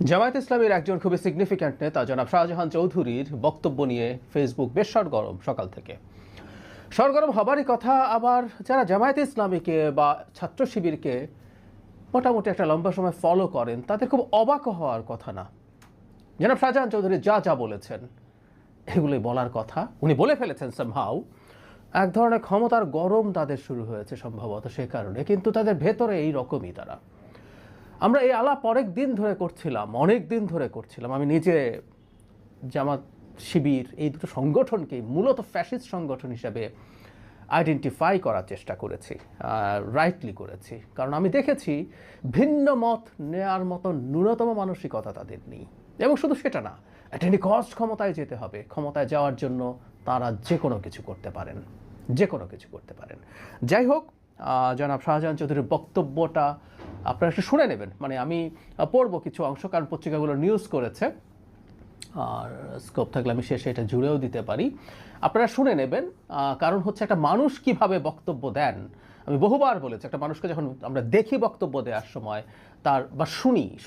জামায়াত ইসলামীর একজন খুবই সিগনিফিক্যান্ট নেতা জনাব শাহজাহান চৌধুরীর বক্তব্য নিয়ে ফেসবুক বেশ সরগরম সকাল থেকে। সরগরম হবারই কথা। আবার যারা জামায়াত ইসলামীকে বা ছাত্র শিবিরকে মোটামুটি একটা লম্বা সময় ফলো করেন তাদের খুব অবাক হওয়ার কথা না। জনাব শাহজাহান চৌধুরী যা যা বলেছেন এগুলোই বলার কথা, উনি বলে ফেলেছেন সামহাউ। এক ধরনের ক্ষমতার গরম তাদের শুরু হয়েছে সম্ভবত সে কারণে, কিন্তু তাদের ভেতরে এই রকমই তারা। আমরা এই আলাপ অনেক দিন ধরে করছিলাম। আমি নিজে জামাত শিবির এই দুটো সংগঠনকে মূলত ফ্যাসিস্ট সংগঠন হিসাবে আইডেন্টিফাই করার চেষ্টা করেছি, রাইটলি করেছি। কারণ আমি দেখেছি ভিন্ন মত নেয়ার মতো ন্যূনতম মানসিকতা তাদের নেই। এবং শুধু সেটা না, অ্যাট এনি কস্ট ক্ষমতায় যেতে হবে। ক্ষমতায় যাওয়ার জন্য তারা যে কোনো কিছু করতে পারেন। যাই হোক, জনাব শাহজাহান চৌধুরীর বক্তব্যটা আপনারা একটু শুনে নেবেন। মানে আমি পড়বো কিছু অংশ, কারণ পত্রিকাগুলো নিউজ করেছে, আর স্কোপ থাকলে আমি শেষে এটা জুড়েও দিতে পারি। আপনারা শুনে নেবেন। কারণ হচ্ছে একটা মানুষ কিভাবে বক্তব্য দেন, আমি বহুবার বলেছি, একটা মানুষকে যখন আমরা দেখি বক্তব্য দেওয়ার সময় তার বা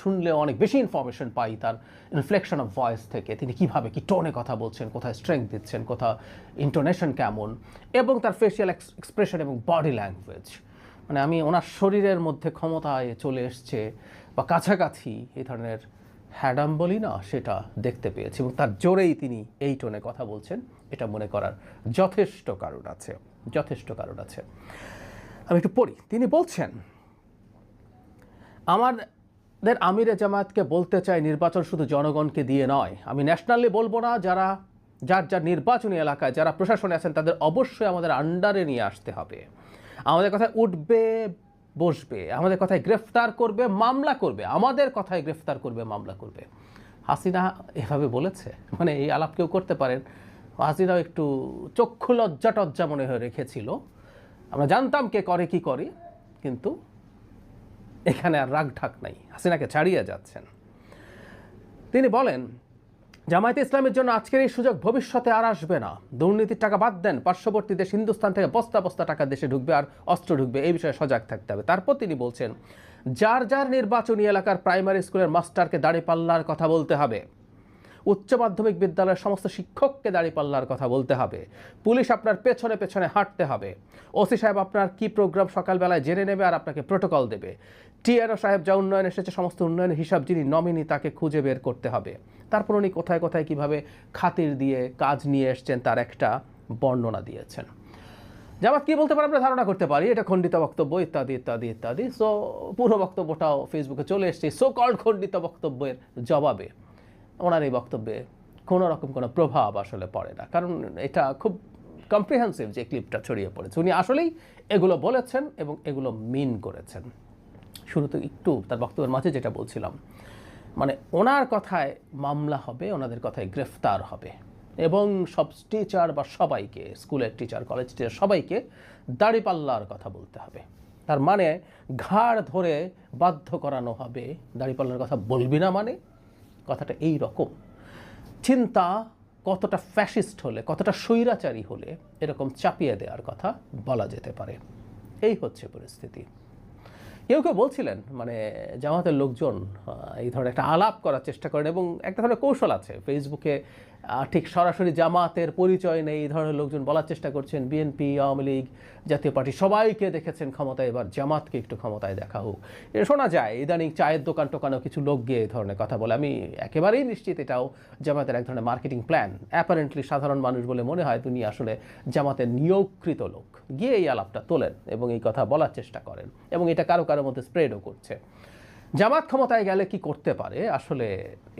শুনলে অনেক বেশি ইনফরমেশন পাই তার ইনফ্লেকশন অফ ভয়েস থেকে। তিনি কিভাবে কি টোনে কথা বলছেন, কোথায় স্ট্রেংথ দিচ্ছেন, কোথায় ইন্টোনেশন কেমন, এবং তার ফেসিয়াল এক্সপ্রেশন এবং বডি ল্যাঙ্গুয়েজ। মানে আমি ওনার শরীরের মধ্যে ক্ষমতায় চলে এসছে বা কাছাকাছি এই ধরনের হ্যাডাম বলি না, সেটা দেখতে পেয়েছি। এবং তার জোরেই তিনি এই টোনে কথা বলছেন, এটা মনে করার যথেষ্ট কারণ আছে। আমি একটু পড়ি। তিনি বলছেন, আমাদের আমিরে জামায়াতকে বলতে চাই, নির্বাচন শুধু জনগণকে দিয়ে নয়। আমি ন্যাশনালি বলবো না, যার নির্বাচনী এলাকায় যারা প্রশাসনে আছেন তাদের অবশ্যই আমাদের আন্ডারে নিয়ে আসতে হবে। আমাদের কথায় উঠবে বসবে, আমাদের কথায় গ্রেফতার করবে মামলা করবে, আমাদের কথায় গ্রেফতার করবে মামলা করবে। হাসিনা এভাবে বলেছে, মানে এই আলাপ কেউ করতে পারেন। হাসিনাও একটু চক্ষু লজ্জা টজ্জা মনে হয়ে রেখেছিল। আমরা জানতাম কে করে কি করে, কিন্তু এখানে আর রাগ ঢাক নাই, হাসিনাকে ছাড়িয়ে যাচ্ছেন। তিনি বলেন, জামায়াতে ইসলামের জন্য আজকের এই সুযোগ ভবিষ্যতে আর আসবে না। দুর্নীতির টাকা বাদ দেন, পার্শ্ববর্তী দেশ হিন্দুস্তান থেকে বস্তা বস্তা টাকা দেশে ঢুকবে আর অস্ত্র ঢুকবে, এই বিষয়ে সজাগ থাকতে হবে। তারপর তিনি বলছেন, যার নির্বাচনী এলাকার প্রাইমারি স্কুলের মাস্টারকে দাঁড়িপাল্লার কথা বলতে হবে, উচ্চ মাধ্যমিক বিদ্যালয়ের সমস্ত শিক্ষককে দাঁড়িপাল্লার কথা বলতে হবে, পুলিশ আপনার পেছনে পেছনে হাঁটতে হবে, ওসি সাহেব আপনার কি প্রোগ্রাম সকালবেলায় জেনে নেবে আর আপনাকে প্রোটোকল দেবে, টিআরও সাহেব যা উন্নয়ন এসেছে সমস্ত উন্নয়নের হিসাব যিনি নমিনি তাকে খুঁজে বের করতে হবে। তারপর উনি কোথায় কোথায় কীভাবে খাতির দিয়ে কাজ নিয়ে এসছেন তার একটা বর্ণনা দিয়েছেন। জামাত কী বলতে পারে আমরা ধারণা করতে পারি, এটা খণ্ডিত বক্তব্য ইত্যাদি। সো পুরো বক্তব্যটাও ফেসবুকে চলে এসছে সো কল্ড খণ্ডিত বক্তব্যের জবাবে। ওনার এই বক্তব্যে কোনো রকম কোনো প্রভাব আসলে পড়ে না, কারণ এটা খুব কম্প্রিহেন্সিভ যে ক্লিপটা ছড়িয়ে পড়েছে। উনি আসলেই এগুলো বলেছেন এবং এগুলো মিন করেছেন। শুরুতে একটু তার বক্তব্যের মাঝে যেটা বলছিলাম, মানে ওনার কথায় মামলা হবে, ওনাদের কথায় গ্রেফতার হবে, এবং সব টিচার বা সবাইকে, স্কুলের টিচার কলেজ টিচার সবাইকে দাড়িপাল্লার কথা বলতে হবে। তার মানে ঘাড় ধরে বাধ্য করানো হবে, দাড়িপাল্লার কথা বলবি না মানে। কথাটা এই রকম। চিন্তা কতটা ফ্যাসিস্ট হলে, কতটা স্বৈরাচারী হলে এরকম চাপিয়ে দেওয়ার কথা বলা যেতে পারে। এই হচ্ছে পরিস্থিতি। কেউ বলছিলেন, মানে জামাতের লোকজন এই ধরনের একটা আলাপ করার চেষ্টা করেন, এবং একটা ধরনের কৌশল আছে ফেসবুকে, ঠিক সরাসরি জামাতের পরিচয় নেই এই ধরনের লোকজন বলার চেষ্টা করছেন, বিএনপি, আওয়ামী লীগ, জাতীয় পার্টি সবাইকে দেখেছেন ক্ষমতায়, এবার জামাতকে একটু ক্ষমতায় দেখা হোক। শোনা যায় ইদানিং চায়ের দোকান টোকানেও কিছু লোক গিয়ে এই ধরনের কথা বলে। আমি একেবারেই নিশ্চিত এটাও জামাতের এক ধরনের মার্কেটিং প্ল্যান। অ্যাপারেন্টলি সাধারণ মানুষ বলে মনে হয় তিনি আসলে জামাতের নিয়োগকৃত লোক, গিয়ে এই আলাপটা তোলেন এবং এই কথা বলার চেষ্টা করেন, এবং এটা কারো কারোর মধ্যে স্প্রেডও করছে। জামাত ক্ষমতায় গেলে কি করতে পারে আসলে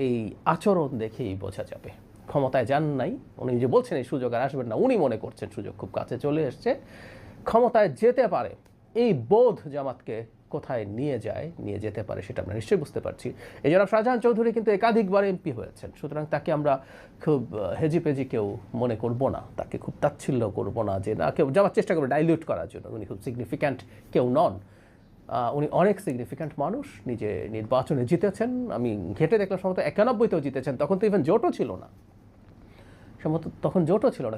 এই আচরণ দেখেই বোঝা যাবে। ক্ষমতায় যান নাই, উনি যে বলছেন এই সুযোগ আর আসবেন না, উনি মনে করছেন সুযোগ খুব কাছে চলে এসছে, ক্ষমতায় যেতে পারে। এই বোধ জামাতকে কোথায় নিয়ে যেতে পারে সেটা আমরা নিশ্চয়ই বুঝতে পারছি। এই জনাব শাহজাহান চৌধুরী কিন্তু একাধিকবার এমপি হয়েছেন, সুতরাং তাকে আমরা খুব হেজিপেজি কেউ মনে করব না, তাকে খুব তাচ্ছিল্য করব না, যে না কেউ যাওয়ার চেষ্টা করবে ডাইলিউট করার জন্য। উনি খুব সিগনিফিক্যান্ট কেউ নন, উনি অনেক সিগনিফিক্যান্ট মানুষ, নিজে নির্বাচনে জিতেছেন। আমি ঘেটে দেখলাম সম্ভবত 91তেও জিতেছেন, তখন তো ইভেন জোটও ছিল না,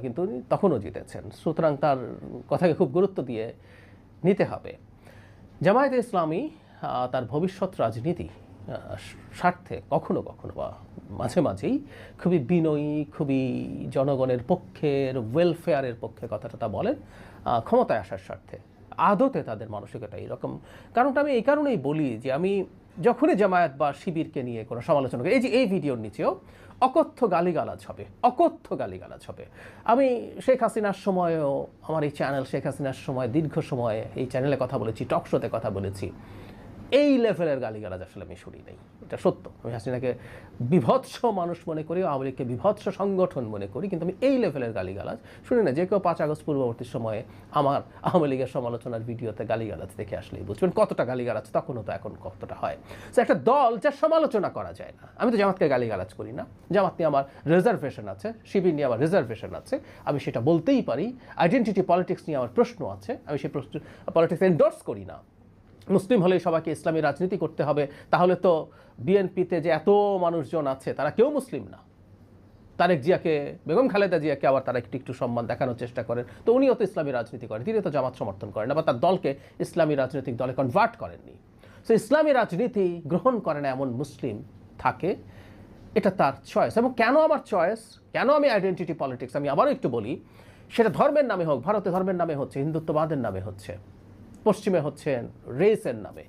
কিন্তু উনি তখনও জিতেছেন। সুতরাং তার কথাকে খুব গুরুত্ব দিয়ে নিতে হবে। জামায়াতে ইসলামী তার ভবিষ্যৎ রাজনীতি স্বার্থে কখনো কখনো বা মাঝে মাঝেই খুবই বিনয়ী, খুবই জনগণের পক্ষের ওয়েলফেয়ারের পক্ষে কথাটা বলেন ক্ষমতায় আসার স্বার্থে। আদতে তাদের মানসিকতা এইরকম। কারণটা আমি এই কারণেই বলি যে আমি যখনই জামায়াত বা শিবিরকে নিয়ে কোনো সমালোচনা করি, এই যে এই ভিডিওর নিচেও অকথ্য গালিগালাজ হবে, অকথ্য গালিগালাজ হবে। আমি শেখ হাসিনার সময়ও আমার এই চ্যানেল শেখ হাসিনার সময় দীর্ঘ সময় এই চ্যানেলে কথা বলেছি, টক শোতে কথা বলেছি, এই লেভেলের গালিগালাজ আসলে আমি শুনি নাই, এটা সত্য। আমি হাসিনাকে বিভৎস মানুষ মনে করি, আওয়ামী লীগকে বিভৎস সংগঠন মনে করি, কিন্তু আমি এই লেভেলের গালিগালাজ শুনি না। যে কেউ 5 আগস্ট পূর্ববর্তী সময়ে আমার আওয়ামী লীগের সমালোচনার ভিডিওতে গালিগালাজ দেখে আসলেই বুঝবেন কতটা গালিগালাজ তখনও তো এখন কতটা হয়। তো একটা দল যার সমালোচনা করা যায় না, আমি তো জামাতকে গালিগালাজ করি না, জামাত নিয়ে আমার রিজার্ভেশন আছে, শিবির নিয়ে আমার রিজার্ভেশন আছে, আমি সেটা বলতেই পারি। আইডেন্টিটি পলিটিক্স নিয়ে আমার প্রশ্ন আছে, আমি সেই প্রশ্ন পলিটিক্স এন্ডোর্স করি না। মুসলিম হলেই সবাইকে ইসলামী রাজনীতি করতে হবে, তাহলে তো বিএনপিতে যে এত মানুষজন আছে তারা কেউ মুসলিম না। তারেক জিয়াকে, বেগম খালেদা জিয়াকে আবার তারা একটু সম্মান দেখানোর চেষ্টা করেন, তো উনিও তো ইসলামী রাজনীতি করেন, তিনি তো জামাত সমর্থন করেন না বা তার দলকে ইসলামী রাজনৈতিক দলে কনভার্ট করেননি। সো ইসলামী রাজনীতি গ্রহণ করে না এমন মুসলিম থাকে, এটা তার চয়েস। এবং কেন আমার চয়েস, কেন আমি আইডেন্টিটি পলিটিক্স, আমি আবারও একটু বলি, সেটা ধর্মের নামে হোক, ভারতে ধর্মের নামে হচ্ছে, হিন্দুত্ববাদের নামে হচ্ছে, পশ্চিমে হচ্ছে রেসের নামে,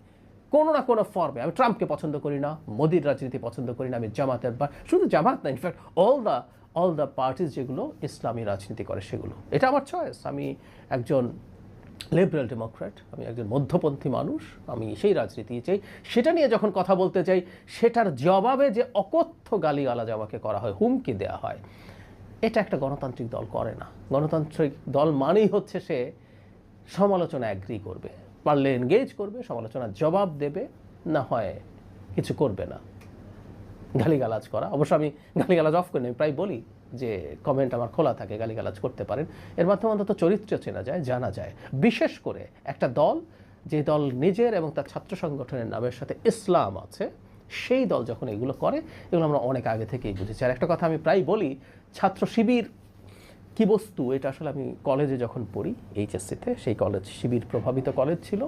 কোনো না কোনো ফর্মে। আমি ট্রাম্পকে পছন্দ করি না, মোদির রাজনীতি পছন্দ করি না, আমি জামাতের বা শুধু জামাত না, ইনফ্যাক্ট অল দ্য পার্টিস যেগুলো ইসলামী রাজনীতি করে সেগুলো, এটা আমার চয়েস। আমি একজন লিবারেল ডেমোক্র্যাট, আমি একজন মধ্যপন্থী মানুষ, আমি সেই রাজনীতি চাই। সেটা নিয়ে যখন কথা বলতে চাই, সেটার জবাবে যে অকথ্য গালিগালাজ আমাকে করা হয়, হুমকি দেওয়া হয়, এটা একটা গণতান্ত্রিক দল করে না। গণতান্ত্রিক দল মানেই হচ্ছে সে সমালোচনা অ্যাগ্রি করবে, পারলে এনগেজ করবে, সমালোচনার জবাব দেবে, না হয় কিছু করবে না। গালিগালাজ করা, অবশ্য আমি গালিগালাজ অফ করি না, আমি প্রায় বলি যে কমেন্ট আমার খোলা থাকে, গালিগালাজ করতে পারেন। এর মাধ্যমে অন্তত চরিত্র চেনা যায়, জানা যায়। বিশেষ করে একটা দল, যে দল নিজের এবং তার ছাত্র সংগঠনের নামের সাথে ইসলাম আছে, সেই দল যখন এগুলো করে, এগুলো আমরা অনেক আগে থেকেই বুঝেছি। আর একটা কথা আমি প্রায় বলি, ছাত্র শিবির কী বস্তু, এটা আসলে আমি কলেজে যখন পড়ি এইচএসসিতে, সেই কলেজ শিবির প্রভাবিত কলেজ ছিল,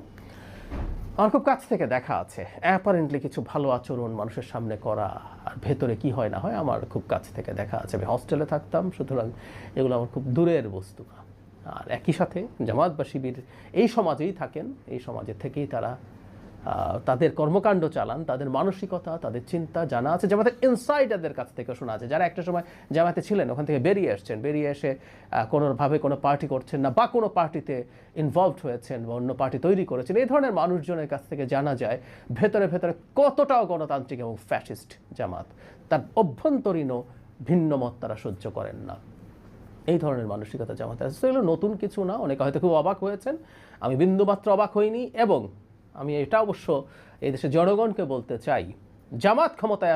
আমার খুব কাছ থেকে দেখা আছে। অ্যাপারেন্টলি কিছু ভালো আচরণ মানুষের সামনে করা, আর ভেতরে কি হয় না হয় আমার খুব কাছ থেকে দেখা আছে। আমি হস্টেলে থাকতাম, সুতরাং এগুলো আমার খুব দূরের বস্তু না। আর একই সাথে জামাত বা শিবির এই সমাজেই থাকেন, এই সমাজে থেকেই তারা তাদের কর্মকাণ্ড চালান, তাদের মানসিকতা, তাদের চিন্তা জানা আছে। জামাতের ইনসাইডারদের কাছ থেকে শোনা আছে, যারা একটা সময় জামাতে ছিলেন, ওখান থেকে বেরিয়ে আসছেন, বেরিয়ে এসে কোনোভাবে কোনো পার্টি করছেন না বা কোনো পার্টিতে ইনভলভড হয়েছেন বা অন্য পার্টি তৈরি করেছেন, এই ধরনের মানুষজনের কাছ থেকে জানা যায় ভেতরে ভেতরে কতটাও গণতান্ত্রিক এবং ফ্যাসিস্ট জামাত। তার অভ্যন্তরীণও ভিন্ন মত তারা সহ্য করেন না, এই ধরনের মানসিকতা জামাতে আছে। এগুলো নতুন কিছু না, অনেকে হয়তো খুব অবাক হয়েছেন, আমি বিন্দুমাত্র অবাক হইনি। এবং আমি এটা অবশ্য এই দেশের জনগণকে বলতে চাই, জামাত ক্ষমতায়